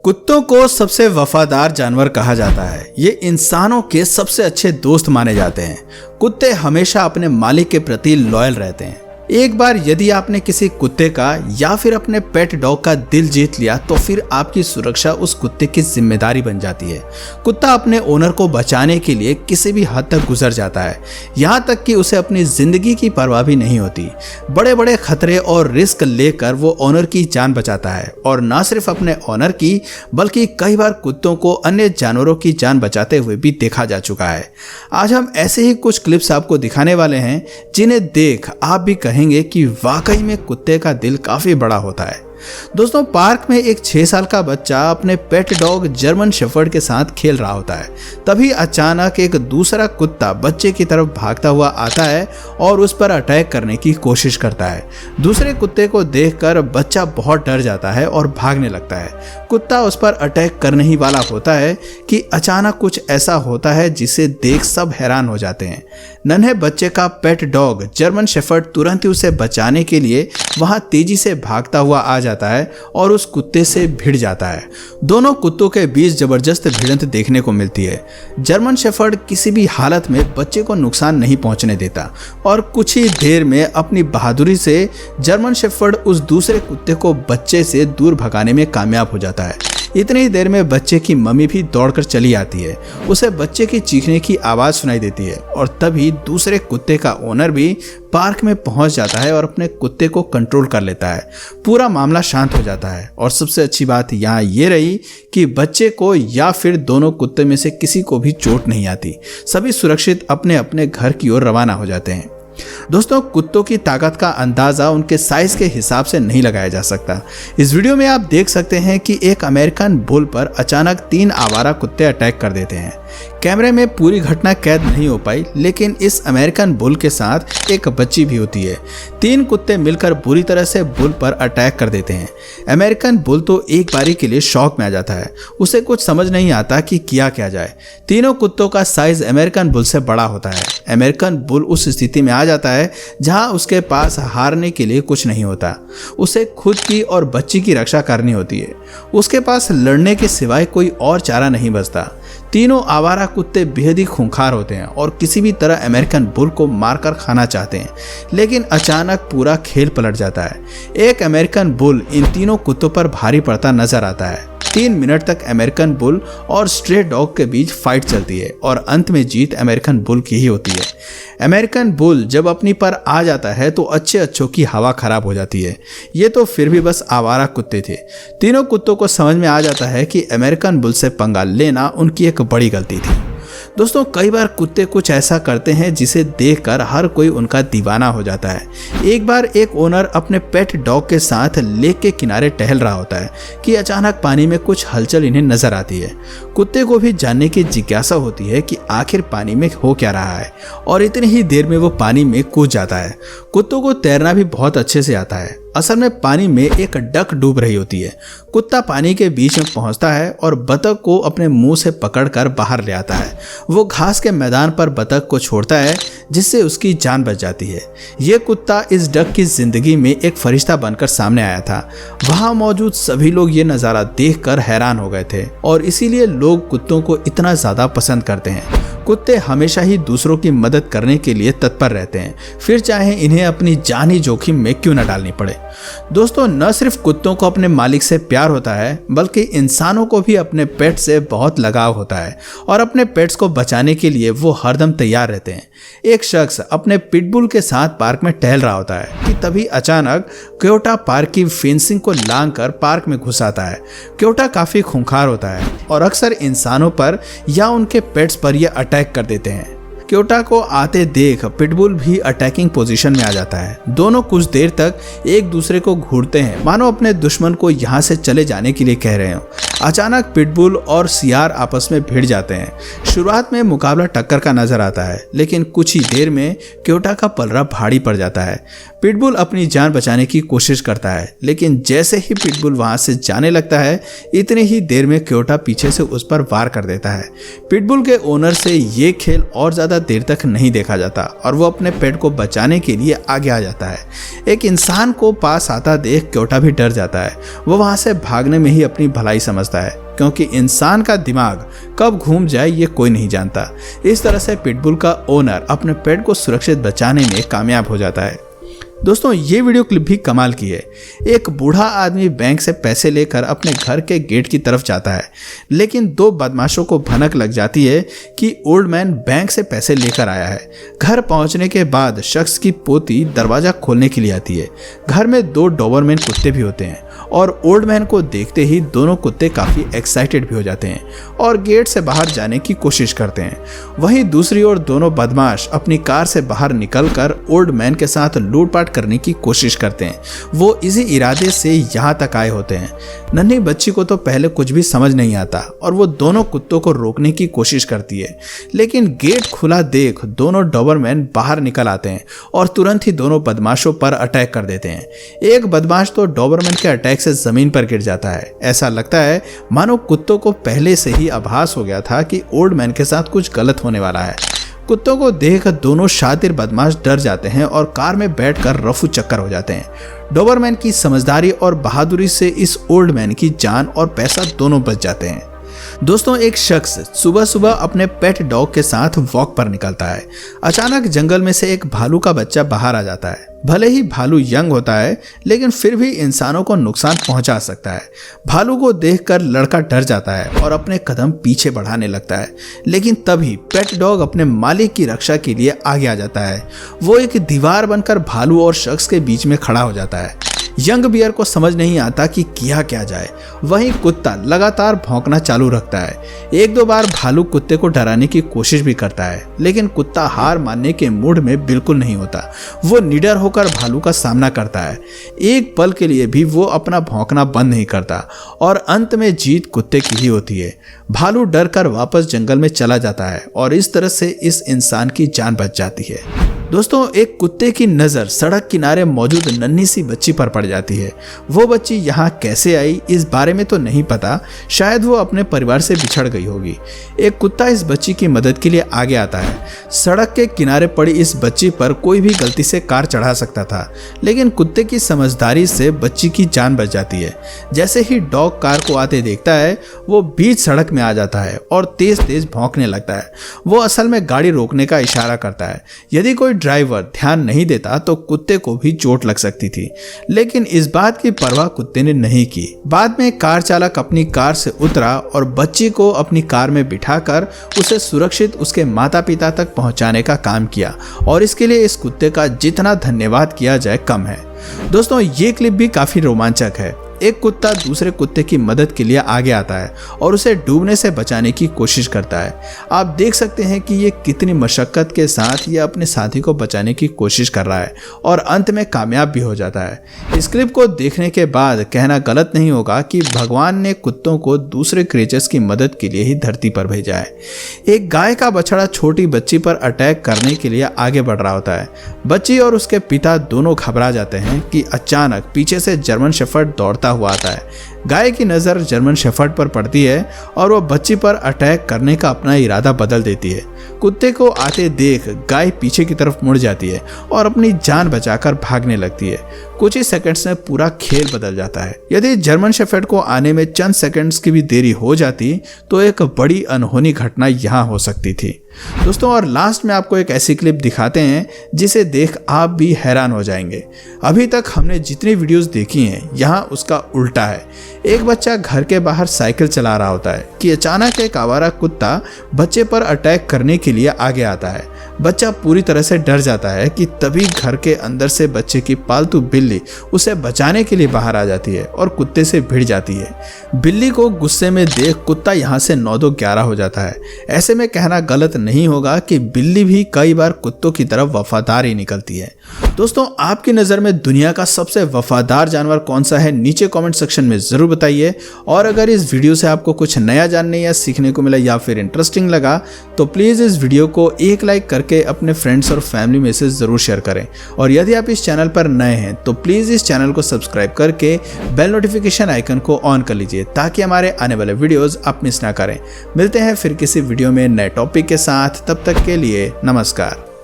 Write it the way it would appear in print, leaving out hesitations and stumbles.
कुत्तों को सबसे वफादार जानवर कहा जाता है। ये इंसानों के सबसे अच्छे दोस्त माने जाते हैं। कुत्ते हमेशा अपने मालिक के प्रति लॉयल रहते हैं। एक बार यदि आपने किसी कुत्ते का या फिर अपने पेट डॉग का दिल जीत लिया तो फिर आपकी सुरक्षा उस कुत्ते की जिम्मेदारी बन जाती है। कुत्ता अपने ओनर को बचाने के लिए किसी भी हद तक गुजर जाता है, यहाँ तक कि उसे अपनी जिंदगी की परवाह भी नहीं होती। बड़े बड़े खतरे और रिस्क लेकर वो ओनर की जान बचाता है, और न सिर्फ अपने ओनर की बल्कि कई बार कुत्तों को अन्य जानवरों की जान बचाते हुए भी देखा जा चुका है। आज हम ऐसे ही कुछ क्लिप्स आपको दिखाने वाले हैं जिन्हें देख आप भी कहेंगे कि वाकई में कुत्ते का दिल काफी बड़ा होता है। दोस्तों, पार्क में एक 6 साल का बच्चा अपने पेट डॉग जर्मन शेफर्ड के साथ खेल रहा होता है। तभी अचानक एक दूसरा कुत्ता बच्चे की तरफ भागता हुआ आता है और उस पर अटैक करने की कोशिश करता है। दूसरे कुत्ते को देखकर बच्चा बहुत डर जाता है और भागने लगता है। कुत्ता उस पर अटैक करने ही वाला होता है कि अचानक कुछ ऐसा होता है जिसे देख सब हैरान हो जाते हैं। नन्हे बच्चे का पेट डॉग जर्मन शेफर्ड तुरंत ही उसे बचाने के लिए वहां तेजी से भागता हुआ आ जाता है और उस कुत्ते से भिड़ जाता है। दोनों कुत्तों के बीच जबरदस्त भिड़ंत देखने को मिलती है। जर्मन शेफर्ड किसी भी हालत में बच्चे को नुकसान नहीं पहुंचने देता और कुछ ही देर में अपनी बहादुरी से जर्मन शेफर्ड उस दूसरे कुत्ते को बच्चे से दूर भगाने में कामयाब हो जाता है। इतनी ही देर में बच्चे की मम्मी भी दौड़कर चली आती है। उसे बच्चे की चीखने की आवाज सुनाई देती है और तभी दूसरे कुत्ते का ओनर भी पार्क में पहुंच जाता है और अपने कुत्ते को कंट्रोल कर लेता है। पूरा मामला शांत हो जाता है और सबसे अच्छी बात यहाँ ये रही कि बच्चे को या फिर दोनों कुत्ते में से किसी को भी चोट नहीं आती। सभी सुरक्षित अपने अपने घर की ओर रवाना हो जाते हैं। दोस्तों, कुत्तों की ताकत का अंदाजा उनके साइज के हिसाब से नहीं लगाया जा सकता। इस वीडियो में आप देख सकते हैं कि एक अमेरिकन बुल पर अचानक 3 आवारा कुत्ते अटैक कर देते हैं। कैमरे में पूरी घटना कैद नहीं हो पाई, लेकिन इस अमेरिकन बुल के साथ एक बच्ची भी होती है। 3 कुत्ते मिलकर बुरी तरह से बुल पर अटैक कर देते हैं। अमेरिकन बुल तो एक बारी के लिए शॉक में आ जाता है। उसे कुछ समझ नहीं आता कि किया क्या जाए। तीनों कुत्तों का साइज अमेरिकन बुल से बड़ा होता है। अमेरिकन बुल उस स्थिति में आ जाता है जहां उसके पास हारने के लिए कुछ नहीं होता। उसे खुद की और बच्ची की रक्षा करनी होती है। उसके पास लड़ने के सिवाय कोई और चारा नहीं बचता। तीनों आवारा कुत्ते बेहद ही खूंखार होते हैं और किसी भी तरह अमेरिकन बुल को मारकर खाना चाहते हैं, लेकिन अचानक पूरा खेल पलट जाता है। एक अमेरिकन बुल इन तीनों कुत्तों पर भारी पड़ता नजर आता है। 3 मिनट तक अमेरिकन बुल और स्ट्रे डॉग के बीच फाइट चलती है और अंत में जीत अमेरिकन बुल की ही होती है। अमेरिकन बुल जब अपनी पर आ जाता है तो अच्छों की हवा खराब हो जाती है। ये तो फिर भी बस आवारा कुत्ते थे। तीनों कुत्तों को समझ में आ जाता है कि अमेरिकन बुल से पंगा लेना उनकी एक बड़ी गलती थी। दोस्तों, कई बार कुत्ते कुछ ऐसा करते हैं जिसे देखकर हर कोई उनका दीवाना हो जाता है। एक बार एक ओनर अपने पेट डॉग के साथ लेक के किनारे टहल रहा होता है कि अचानक पानी में कुछ हलचल इन्हें नजर आती है। कुत्ते को भी जानने की जिज्ञासा होती है कि आखिर पानी में हो क्या रहा है, और इतनी ही देर में वो पानी में कूद जाता है। कुत्तों को तैरना भी बहुत अच्छे से आता है। असल में पानी में एक डक डूब रही होती है। कुत्ता पानी के बीच में पहुंचता है और बतख को अपने मुंह से पकड़कर बाहर ले आता है। वो घास के मैदान पर बतख को छोड़ता है जिससे उसकी जान बच जाती है। ये कुत्ता इस डक की जिंदगी में एक फरिश्ता बनकर सामने आया था। वहां मौजूद सभी लोग ये नज़ारा देखकर हैरान हो गए थे और इसीलिए लोग कुत्तों को इतना ज़्यादा पसंद करते हैं। कुत्ते हमेशा ही दूसरों की मदद करने के लिए तत्पर रहते हैं, फिर चाहे इन्हें अपनी जान ही जोखिम में क्यों न डालनी पड़े। दोस्तों, न सिर्फ कुत्तों को अपने मालिक से प्यार होता है बल्कि इंसानों को भी अपने पेट से बहुत लगाव होता है और अपने पेट्स को बचाने के लिए वो हरदम तैयार रहते हैं। एक शख्स अपने पिटबुल के साथ पार्क में टहल रहा होता है कि तभी अचानक क्योटा पार्क की फेंसिंग को लांघकर पार्क में घुस आता है। क्योटा काफी खूंखार होता है और अक्सर इंसानों पर या उनके पेट्स पर यह अटैक कर देते हैं। क्योटा को आते देख पिटबुल भी अटैकिंग पोजीशन में आ जाता है। दोनों कुछ देर तक एक दूसरे को घूरते हैं, मानो अपने दुश्मन को यहाँ से चले जाने के लिए कह रहे हो। अचानक पिटबुल और सियार आपस में भिड़ जाते हैं। शुरुआत में मुकाबला टक्कर का नजर आता है, लेकिन कुछ ही देर में क्योटा का पलड़ा भारी पड़ जाता है। पिटबुल अपनी जान बचाने की कोशिश करता है, लेकिन जैसे ही पिटबुल वहां से जाने लगता है इतनी ही देर में क्योटा पीछे से उस पर वार कर देता है। पिटबुल के ओनर से ये खेल और ज्यादा देर तक नहीं देखा जाता और वो अपने पेट को बचाने के लिए आगे आ जाता है। एक इंसान को पास आता देख क्योटा भी डर जाता है। वो वहां से भागने में ही अपनी भलाई समझता पड़ता है, क्योंकि इंसान का दिमाग कब घूम जाए ये कोई नहीं जानता। इस तरह से पिटबुल का ओनर अपने पेट को सुरक्षित बचाने में कामयाब हो जाता है। दोस्तों, ये वीडियो क्लिप भी कमाल की है। एक बूढ़ा आदमी बैंक से पैसे लेकर अपने घर के गेट की तरफ जाता है, लेकिन दो बदमाशों को भनक लग जाती है कि ओल्ड मैन बैंक से पैसे लेकर आया है। घर पहुंचने के बाद शख्स की पोती दरवाजा खोलने के लिए आती है। घर में दो डोबरमैन कुत्ते भी होते हैं और ओल्ड मैन को देखते ही दोनों कुत्ते काफी एक्साइटेड भी हो जाते हैं और गेट से बाहर जाने की कोशिश करते हैं। वहीं दूसरी ओर दोनों बदमाश अपनी कार से बाहर निकलकर ओल्ड मैन के साथ लूटपाट करने की कोशिश करते हैं। वो इसी इरादे से यहाँ तक आए होते हैं। नन्ही बच्ची को तो पहले कुछ भी समझ नहीं आता और वो दोनों कुत्तों को रोकने की कोशिश करती है, लेकिन गेट खुला देख दोनों डोबरमैन बाहर निकल आते हैं और तुरंत ही दोनों बदमाशों पर अटैक कर देते हैं। एक बदमाश तो डोबरमैन के अटैक से जमीन पर गिर जाता है। ऐसा लगता है मानो कुत्तों को पहले से ही आभास हो गया था कि ओल्ड मैन के साथ कुछ गलत होने वाला है। कुत्तों को देख दोनों शातिर बदमाश डर जाते हैं और कार में बैठकर रफू चक्कर हो जाते हैं। डोबरमैन की समझदारी और बहादुरी से इस ओल्ड मैन की जान और पैसा दोनों बच जाते हैं। दोस्तों, एक शख्स सुबह सुबह अपने पेट डॉग के साथ वॉक पर निकलता है। अचानक जंगल में से एक भालू का बच्चा बाहर आ जाता है। भले ही भालू यंग होता है, लेकिन फिर भी इंसानों को नुकसान पहुंचा सकता है। भालू को देखकर लड़का डर जाता है और अपने कदम पीछे बढ़ाने लगता है, लेकिन तभी पेट डॉग अपने मालिक की रक्षा के लिए आगे आ जाता है। वो एक दीवार बनकर भालू और शख्स के बीच में खड़ा हो जाता है। यंग बियर को समझ नहीं आता कि किया क्या जाए। वहीं कुत्ता लगातार भौंकना चालू रखता है। एक दो बार भालू कुत्ते को डराने की कोशिश भी करता है, लेकिन कुत्ता हार मानने के मूड में बिल्कुल नहीं होता। वो निडर होकर भालू का सामना करता है। एक पल के लिए भी वो अपना भौंकना बंद नहीं करता और अंत में जीत कुत्ते की ही होती है। भालू डर कर वापस जंगल में चला जाता है और इस तरह से इस इंसान की जान बच जाती है। दोस्तों, एक कुत्ते की नज़र सड़क किनारे मौजूद नन्ही सी बच्ची पर पड़ जाती है। वो बच्ची यहाँ कैसे आई इस बारे में तो नहीं पता, शायद वो अपने परिवार से बिछड़ गई होगी। एक कुत्ता इस बच्ची की मदद के लिए आगे आता है। सड़क के किनारे पड़ी इस बच्ची पर कोई भी गलती से कार चढ़ा सकता था, लेकिन कुत्ते की समझदारी से बच्ची की जान बच जाती है। जैसे ही डॉग कार को आते देखता है, वो बीच सड़क में आ जाता है और तेज तेज भौंकने लगता है। वो असल में गाड़ी रोकने का इशारा करता है। यदि कोई ड्राइवर ध्यान नहीं देता तो कुत्ते को भी चोट लग सकती थी, लेकिन इस बात की परवाह कुत्ते ने नहीं की। बाद में कार चालक अपनी कार से उतरा और बच्ची को अपनी कार में बिठाकर उसे सुरक्षित उसके माता पिता तक पहुंचाने का काम किया और इसके लिए इस कुत्ते का जितना धन्यवाद किया जाए कम है। दोस्तों, ये क्लिप भी काफी रोमांचक है। एक कुत्ता दूसरे कुत्ते की मदद के लिए आगे आता है और उसे डूबने से बचाने की कोशिश करता है। आप देख सकते हैं कि ये कितनी मशक्कत के साथ ये अपने साथी को बचाने की कोशिश कर रहा है और अंत में कामयाब भी हो जाता है। इस क्लिप को देखने के बाद कहना गलत नहीं होगा कि भगवान ने कुत्तों को दूसरे क्रिएचर्स की मदद के लिए ही धरती पर भेजा है। एक गाय का बछड़ा छोटी बच्ची पर अटैक करने के लिए आगे बढ़ रहा होता है। बच्ची और उसके पिता दोनों घबरा जाते हैं कि अचानक पीछे से जर्मन शेफर्ड दौड़ता हुआ आता है। गाय की नजर जर्मन शेफर्ड पर पड़ती है और वो बच्ची पर अटैक करने का अपना इरादा बदल देती है। कुत्ते को आते देख गाय पीछे की तरफ मुड़ जाती है और अपनी जान बचाकर भागने लगती है। कुछ ही सेकंड्स में पूरा खेल बदल जाता है। यदि जर्मन शेफर्ड को आने में चंद सेकंड्स की भी देरी हो जाती तो एक बड़ी अनहोनी घटना यहाँ हो सकती थी। दोस्तों, और लास्ट में आपको एक ऐसी क्लिप दिखाते हैं जिसे देख आप भी हैरान हो जाएंगे। अभी तक हमने जितनी वीडियोस देखी हैं, यहाँ उसका उल्टा है। एक बच्चा घर के बाहर साइकिल चला रहा होता है कि अचानक एक आवारा कुत्ता बच्चे पर अटैक करने के लिए आगे आता है। बच्चा पूरी तरह से डर जाता है कि तभी घर के अंदर से बच्चे की पालतू बिल्ली उसे बचाने के लिए बाहर आ जाती है और कुत्ते से भिड़ जाती है। बिल्ली को गुस्से में देख कुत्ता यहाँ से 9-2-11 हो जाता है। ऐसे में कहना गलत नहीं होगा कि बिल्ली भी कई बार कुत्तों की तरफ वफादार ही निकलती है। दोस्तों, आपकी नज़र में दुनिया का सबसे वफादार जानवर कौन सा है, नीचे कमेंट सेक्शन में ज़रूर बताइए। और अगर इस वीडियो से आपको कुछ नया जानने या सीखने को मिला या फिर इंटरेस्टिंग लगा तो प्लीज़ इस वीडियो को एक लाइक करके अपने फ्रेंड्स और फैमिली में से ज़रूर शेयर करें। और यदि आप इस चैनल पर नए हैं तो प्लीज़ इस चैनल को सब्सक्राइब करके बेल नोटिफिकेशन आइकन को ऑन कर लीजिए ताकि हमारे आने वाले वीडियोज़ आप मिस ना करें। मिलते हैं फिर किसी वीडियो में नए टॉपिक के साथ, तब तक के लिए नमस्कार।